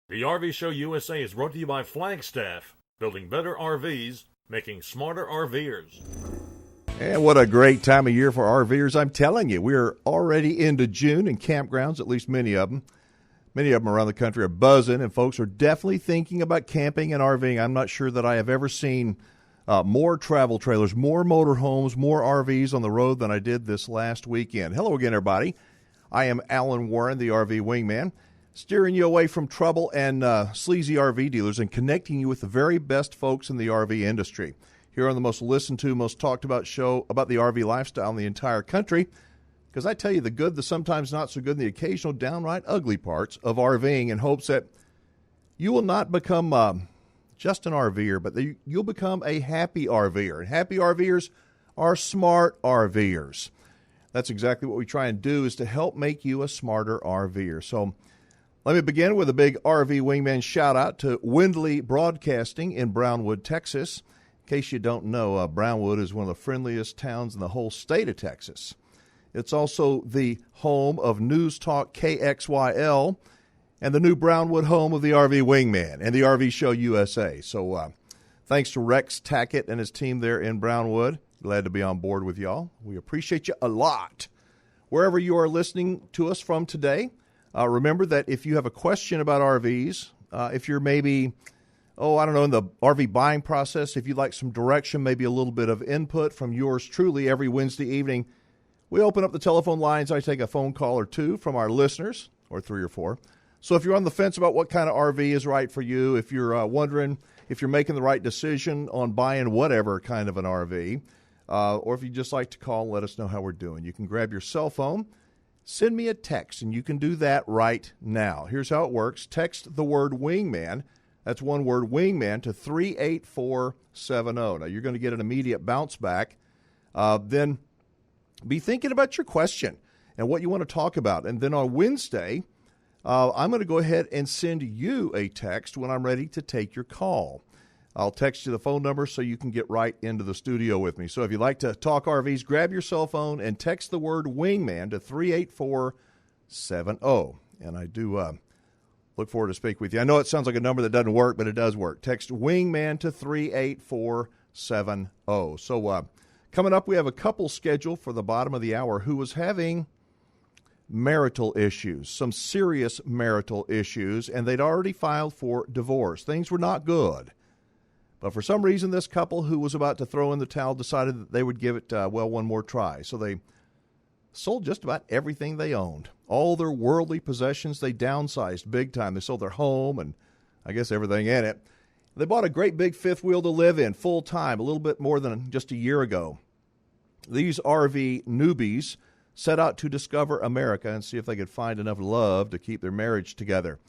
The RV Show USA is brought to you by Flagstaff, building better RVs, making smarter RVers. And what a great time of year for RVers. I'm telling you, we're already into June, and campgrounds, at least many of them around the country, are buzzing, and folks are definitely thinking about camping and RVing. I'm not sure that I have ever seen more travel trailers, more motorhomes, more RVs on the road than I did this last weekend. Hello again, everybody. I am Alan Warren, the RV Wingman, steering you away from trouble and sleazy RV dealers and connecting you with the very best folks in the RV industry. Here on the most listened to, most talked about show about the RV lifestyle in the entire country, because I tell you the good, the sometimes not so good, and the occasional downright ugly parts of RVing, in hopes that you will not become just an RVer, but you'll become a happy RVer. And happy RVers are smart RVers. That's exactly what we try and do, is to help make you a smarter RVer. So let me begin with a big RV Wingman shout-out to Windley Broadcasting in Brownwood, Texas. In case you don't know, Brownwood is one of the friendliest towns in the whole state of Texas. It's also the home of News Talk KXYL and the new Brownwood home of the RV Wingman and the RV Show USA. So thanks to Rex Tackett and his team there in Brownwood. Glad to be on board with y'all. We appreciate you a lot. Wherever you are listening to us from today, remember that if you have a question about RVs, if you're maybe, in the RV buying process, if you'd like some direction, maybe a little bit of input from yours truly, every Wednesday evening, we open up the telephone lines. I take a phone call or two from our listeners, or 3 or 4. So if you're on the fence about what kind of RV is right for you, if you're wondering if you're making the right decision on buying whatever kind of an RV, or if you just like to call and let us know how we're doing, you can grab your cell phone, send me a text, and you can do that right now. Here's how it works. Text the word Wingman, that's one word, Wingman, to 38470. Now, you're going to get an immediate bounce back. Then be thinking about your question and what you want to talk about. And then on Wednesday, I'm going to go ahead and send you a text when I'm ready to take your call. I'll text you the phone number so you can get right into the studio with me. So if you'd like to talk RVs, grab your cell phone and text the word Wingman to 38470. And I do look forward to speak with you. I know it sounds like a number that doesn't work, but it does work. Text Wingman to 38470. So coming up, we have a couple scheduled for the bottom of the hour who was having marital issues, some serious marital issues, and they'd already filed for divorce. Things were not good. But for some reason, this couple who was about to throw in the towel decided that they would give it, one more try. So they sold just about everything they owned. All their worldly possessions, they downsized big time. They sold their home and I guess everything in it. They bought a great big fifth wheel to live in full time, a little bit more than just a year ago. These RV newbies set out to discover America and see if they could find enough love to keep their marriage together.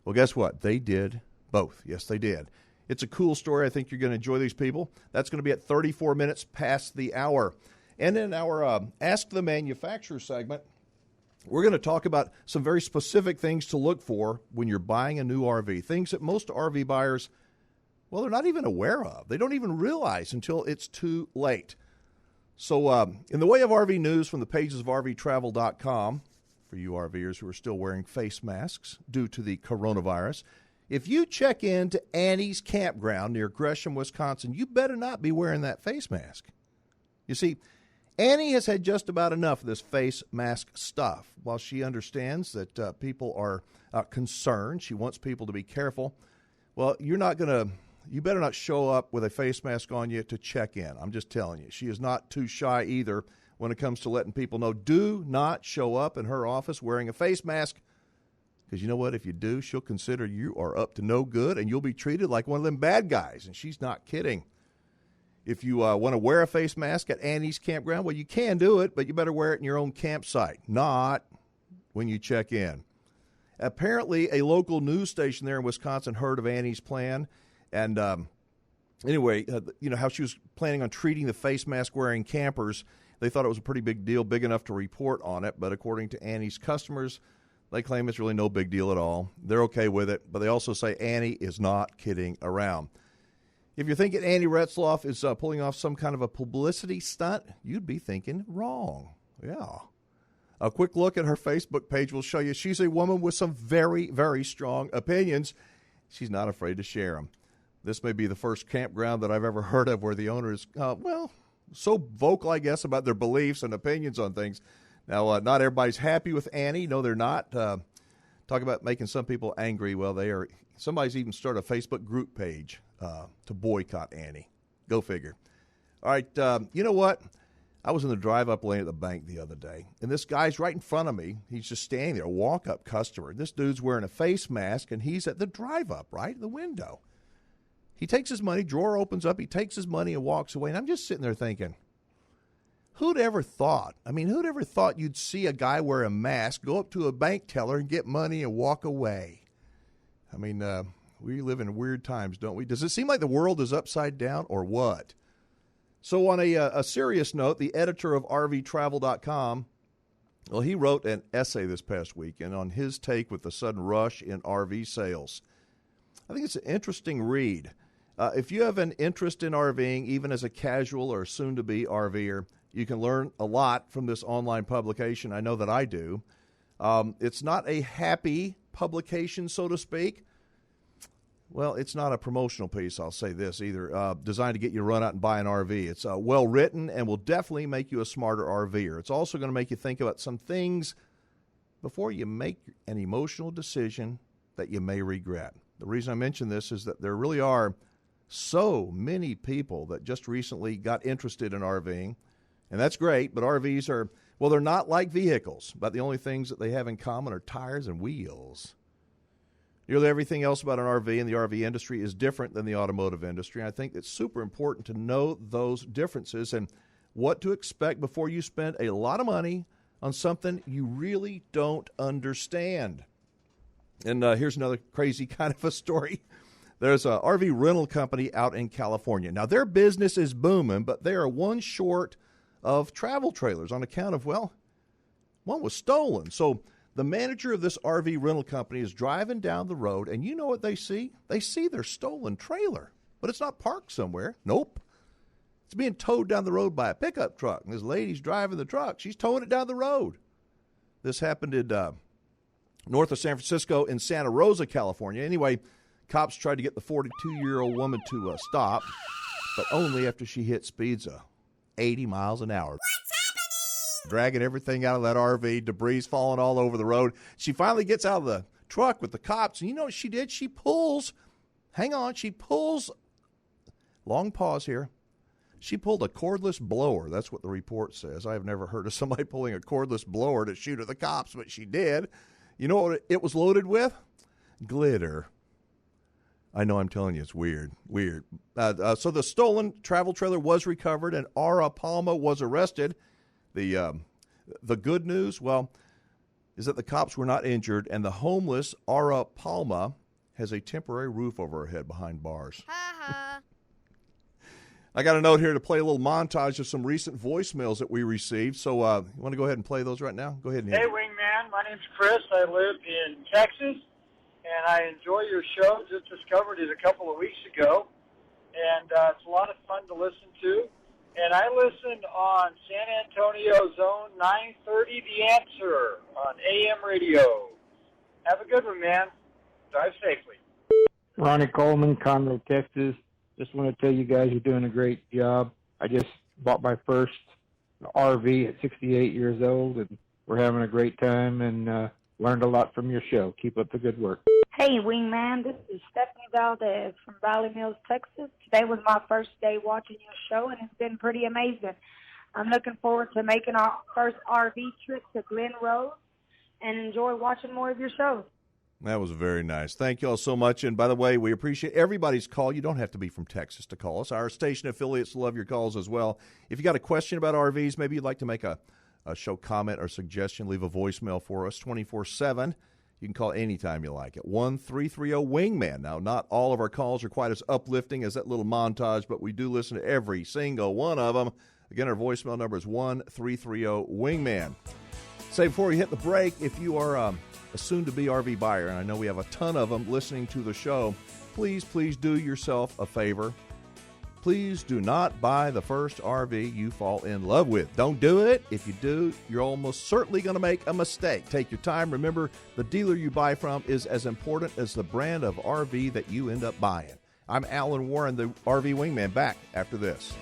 Well, guess what? They did both. Yes, they did. It's a cool story. I think you're going to enjoy these people. That's going to be at 34 minutes past the hour. And in our Ask the Manufacturer segment, we're going to talk about some very specific things to look for when you're buying a new RV, things that most RV buyers, well, they're not even aware of. They don't even realize until it's too late. So in the way of RV news from the pages of RVtravel.com, for you RVers who are still wearing face masks due to the coronavirus, if you check into Annie's Campground near Gresham, Wisconsin, you better not be wearing that face mask. You see, Annie has had just about enough of this face mask stuff. While she understands that people are concerned, she wants people to be careful, well, you better not show up with a face mask on you to check in. I'm just telling you. She is not too shy either when it comes to letting people know, do not show up in her office wearing a face mask. Because you know what? If you do, she'll consider you are up to no good, and you'll be treated like one of them bad guys, and she's not kidding. If you want to wear a face mask at Annie's Campground, well, you can do it, but you better wear it in your own campsite, not when you check in. Apparently, a local news station there in Wisconsin heard of Annie's plan, and anyway, how she was planning on treating the face mask-wearing campers. They thought it was a pretty big deal, big enough to report on it, but according to Annie's customers, they claim it's really no big deal at all. They're okay with it, but they also say Annie is not kidding around. If you're thinking Annie Retzloff is pulling off some kind of a publicity stunt, you'd be thinking wrong. Yeah. A quick look at her Facebook page will show you she's a woman with some very, very strong opinions. She's not afraid to share them. This may be the first campground that I've ever heard of where the owner is, so vocal, I guess, about their beliefs and opinions on things. Now, not everybody's happy with Annie. No, they're not. Talk about making some people angry. Well, they are. Somebody's even started a Facebook group page to boycott Annie. Go figure. All right, you know what? I was in the drive-up lane at the bank the other day, and this guy's right in front of me. He's just standing there, a walk-up customer. This dude's wearing a face mask, and he's at the drive-up, right, the window. He takes his money, drawer opens up, he takes his money and walks away, and I'm just sitting there thinking, who'd ever thought you'd see a guy wear a mask, go up to a bank teller and get money and walk away? I mean, we live in weird times, don't we? Does it seem like the world is upside down or what? So on a serious note, the editor of RVTravel.com, well, he wrote an essay this past weekend on his take with the sudden rush in RV sales. I think it's an interesting read. If you have an interest in RVing, even as a casual or soon-to-be RVer, you can learn a lot from this online publication. I know that I do. It's not a happy publication, so to speak. Well, it's not a promotional piece, I'll say this, either, designed to get you to run out and buy an RV. It's well-written and will definitely make you a smarter RVer. It's also going to make you think about some things before you make an emotional decision that you may regret. The reason I mention this is that there really are so many people that just recently got interested in RVing, and that's great, but RVs are, well, they're not like vehicles, but the only things that they have in common are tires and wheels. Nearly everything else about an RV and the RV industry is different than the automotive industry. I think it's super important to know those differences and what to expect before you spend a lot of money on something you really don't understand. And here's another crazy kind of a story. There's an RV rental company out in California. Now, their business is booming, but they are one short of travel trailers on account of, well, one was stolen. So the manager of this RV rental company is driving down the road, and you know what they see? They see their stolen trailer, but it's not parked somewhere. Nope. It's being towed down the road by a pickup truck, and this lady's driving the truck. She's towing it down the road. This happened in north of San Francisco in Santa Rosa, California. Anyway, cops tried to get the 42-year-old woman to stop, but only after she hit speeds of 80 miles an hour. Dragging everything out of that RV, debris falling all over the road. She finally gets out of the truck with the cops, and you know what she did? She pulls, long pause here. She pulled a cordless blower. That's what the report says. I have never heard of somebody pulling a cordless blower to shoot at the cops, but she did. You know what it was loaded with? Glitter. I know, I'm telling you, it's weird. So the stolen travel trailer was recovered, and Ara Palma was arrested. The good news, well, is that the cops were not injured, and the homeless Ara Palma has a temporary roof over her head behind bars. I got a note here to play a little montage of some recent voicemails that we received. So you want to go ahead and play those right now? Go ahead and hit Hey, it. Wingman. My name's Chris. I live in Texas, and I enjoy your show. Just discovered it a couple of weeks ago, and it's a lot of fun to listen to. And I listened on San Antonio Zone 930, The Answer, on AM radio. Have a good one, man. Drive safely. Ronnie Coleman, Conroe, Texas. Just want to tell you guys you're doing a great job. I just bought my first RV at 68 years old, and we're having a great time and learned a lot from your show. Keep up the good work. Hey, Wingman, this is Stephanie Valdez from Valley Mills, Texas. Today was my first day watching your show, and it's been pretty amazing. I'm looking forward to making our first RV trip to Glen Rose and enjoy watching more of your shows. That was very nice. Thank you all so much. And by the way, we appreciate everybody's call. You don't have to be from Texas to call us. Our station affiliates love your calls as well. If you got a question about RVs, maybe you'd like to make a show comment or suggestion, leave a voicemail for us 24/7. You can call anytime you like at 1-330-WINGMAN. Now, not all of our calls are quite as uplifting as that little montage, but we do listen to every single one of them. Again, our voicemail number is 1-330-WINGMAN. Say before we hit the break, if you are a soon-to-be RV buyer, and I know we have a ton of them listening to the show, please do yourself a favor. Please do not buy the first RV you fall in love with. Don't do it. If you do, you're almost certainly going to make a mistake. Take your time. Remember, the dealer you buy from is as important as the brand of RV that you end up buying. I'm Alan Warren, the RV Wingman, back after this.